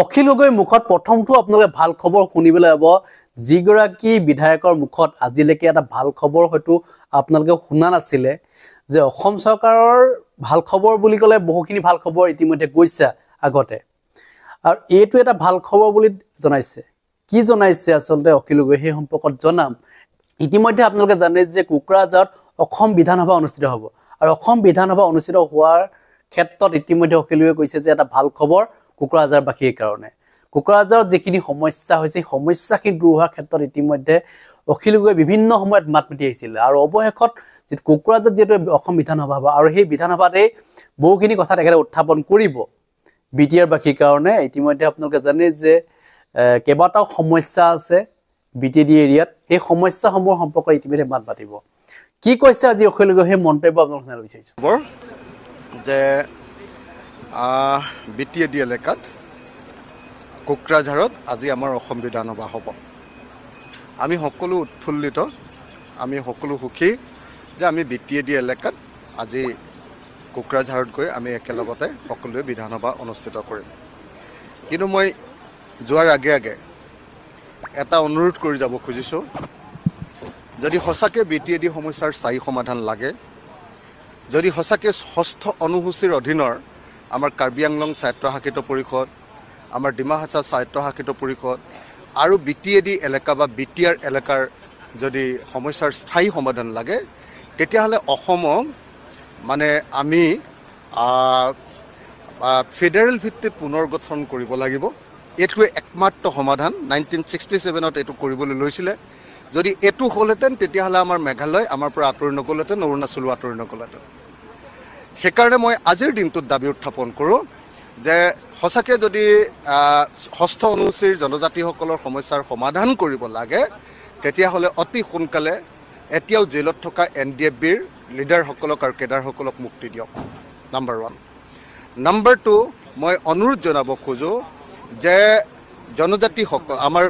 অখিল গগৈৰ মুখত প্ৰথমটো আপোনালোকে ভাল খবৰ শুনিবলৈ হ'ব যিগৰাকী বিধায়কৰ মুখত আজিলৈকে এটা ভাল খবৰ হয়তো আপোনালোকে শুনা নাছিলে যে অসম চৰকাৰৰ ভাল খবৰ বুলি ক'লে বহুখিনি ভাল খবৰ ইতিমধ্যে গৈছে আগতে আৰু এইটো এটা ভাল খবৰ বুলি জনাইছে কি জনাইছে আসলে অখিল গগৈ সেই সম্পৰ্কত জনাম ইতিমধ্যে আপোনালোকে জানে যে কোকৰাঝাৰত অসম বিধানসভা অনুষ্ঠিত হ'ব আৰু অসম বিধানসভা অনুষ্ঠিত হোৱাৰ ক্ষেত্ৰত ইতিমধ্যে অখিল গগৈ কৈছে যে এটা ভাল খবৰ কোকৰাঝাৰবাসীৰ কাৰণে কোকৰাঝাৰত যিখিনি সমস্যা হৈছে সমস্যাখিনি দূৰ হোৱাৰ ক্ষেত্ৰত ইতিমধ্যে অখিল গগৈ বিভিন্ন সময়ত মাত মাতি আহিছিল আৰু অৱশেষত যে কোকৰাঝাৰত যেটো অসম বিধানসভা হ'ব আৰু সেই বিধানসভাতে বহুখিনি কথা তেখেতে উত্থাপন কৰিব বিটিআৰ বাসীৰ কাৰণে ইতিমধ্যে আপোনালোকে জানে যে কেইবাটাও সমস্যা আছে বিটিডি এৰিয়াত সেই সমস্যাসমূহৰ সম্পৰ্কত ইতিমধ্যে মাত মাতিব কি কৈছে আজি অখিল গগৈ সেই মন্তব্য আপোনালোক শুনাব বিচাৰিছো যে বিটিএডি এলেকাত কোকৰাঝাৰত আজি আমাৰ অসম বিধানসভা হ'ব আমি সকলো উৎফুল্লিত আমি সকলো সুখী যে আমি বিটিএডি এলেকাত আজি কোকৰাঝাৰত গৈ আমি একেলগতে সকলোৱে বিধানসভা অনুষ্ঠিত কৰিম কিন্তু মই যোৱাৰ আগে আগে এটা অনুৰোধ কৰি যাব খুজিছোঁ যদি সঁচাকৈ বিটিএডি সমস্যাৰ স্থায়ী সমাধান লাগে যদি সঁচাকৈ ষষ্ঠ অনুসূচীৰ অধীনৰ আমাৰ কাৰ্বি আংলং স্বায়ত্তশাসিত পৰিষদ আমাৰ ডিমা হাছাও স্বায়ত্তশাসিত পৰিষদ আৰু বিটিএডি এলেকা বা বিটিআৰ এলেকাৰ যদি সমস্যাৰ স্থায়ী সমাধান লাগে তেতিয়াহ'লে অসমক মানে আমি ফেডাৰেল ভিত্তিত পুনৰ গঠন কৰিব লাগিব এইটোৱে একমাত্ৰ সমাধান 1967ত এইটো কৰিবলৈ লৈছিলে যদি এইটো হ'লহেঁতেন তেতিয়াহ'লে আমাৰ মেঘালয় আমাৰ পৰা আঁতৰি নগ'লহেঁতেন অৰুণাচলো আঁতৰি নগ'লহেঁতেন সেইকাৰণে মই আজিৰ দিনটোত দাবী উত্থাপন কৰোঁ যে সঁচাকৈ যদি ষষ্ঠ অনুসূচীৰ জনজাতিসকলৰ সমস্যাৰ সমাধান কৰিব লাগে তেতিয়াহ'লে অতি সোনকালে এতিয়াও জেলত থকা NDFBৰ লিডাৰসকলক আৰু কেডাৰসকলক মুক্তি দিয়ক নাম্বাৰ 1 নাম্বাৰ 2 মই অনুৰোধ জনাব খোজোঁ যে জনজাতিসকল আমাৰ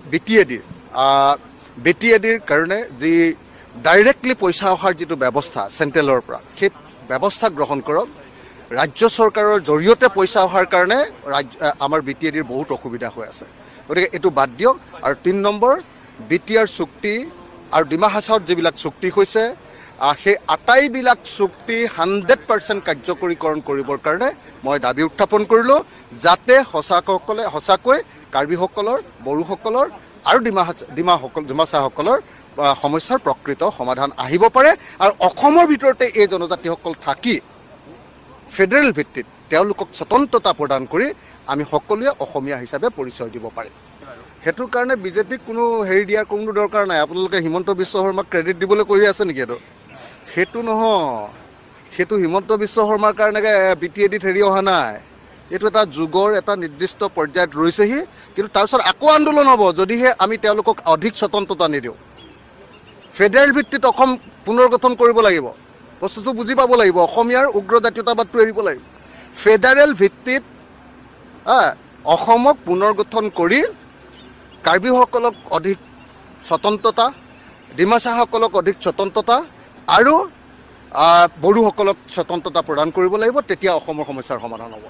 বিটিএডিৰ কাৰণে যি ডাইৰেক্টলি পইচা অহাৰ যিটো ব্যৱস্থা চেণ্ট্ৰেলৰ পৰা সেই ব্যৱস্থা গ্ৰহণ কৰক ৰাজ্য চৰকাৰৰ জৰিয়তে পইচা অহাৰ কাৰণে আমাৰ বিটিএডিৰ বহুত অসুবিধা হৈ আছে গতিকে এইটো বাদ দিয়ক আৰু 3 নম্বৰ বিটিআৰ চুক্তি আৰু ডিমা হাছাওত যিবিলাক চুক্তি হৈছে সেই আটাইবিলাক চুক্তি 100% কাৰ্যকৰীকৰণ কৰিবৰ কাৰণে মই দাবী উত্থাপন কৰিলোঁ যাতে সঁচাকৈ কাৰ্বিসকলৰ বড়োসকলৰ আৰু ডিমাছাসকলৰ সমস্যাৰ প্ৰকৃত সমাধান আহিব পাৰে আৰু অসমৰ ভিতৰতে এই জনজাতিসকল থাকি ফেডাৰেল ভিত্তিত তেওঁলোকক স্বতন্ত্ৰতা প্ৰদান কৰি আমি সকলোৱে অসমীয়া হিচাপে পৰিচয় দিব পাৰিম সেইটোৰ কাৰণে বিজেপিক কোনো হেৰি দিয়াৰ কোনো দৰকাৰ নাই আপোনালোকে হিমন্ত বিশ্ব শৰ্মাক ক্ৰেডিট দিবলৈ কৈ আছে নেকি সেইটো নহয় সেইটো হিমন্ত বিশ্ব শৰ্মাৰ কাৰণে বিটিএডিত হেৰি অহা নাই এইটো এটা যুগৰ এটা নিৰ্দিষ্ট পৰ্যায়ত ৰৈছেহি কিন্তু তাৰপিছত আকৌ আন্দোলন হ'ব যদিহে আমি তেওঁলোকক অধিক স্বতন্ত্ৰতা নিদিওঁ ফেডাৰেল ভিত্তিত অসম পুনৰ গঠন কৰিব লাগিব বস্তুটো বুজি পাব লাগিব অসমীয়াৰ উগ্ৰ জাতীয়তাবাদটো এৰিব লাগিব ফেডাৰেল ভিত্তিত অসমক পুনৰ গঠন কৰি কাৰ্বিসকলক অধিক স্বতন্ত্ৰতা ডিমাছাসকলক অধিক স্বতন্ত্ৰতা আৰু বড়োসকলক স্বতন্ত্ৰতা প্ৰদান কৰিব লাগিব তেতিয়া অসমৰ সমস্যাৰ সমাধান হ'ব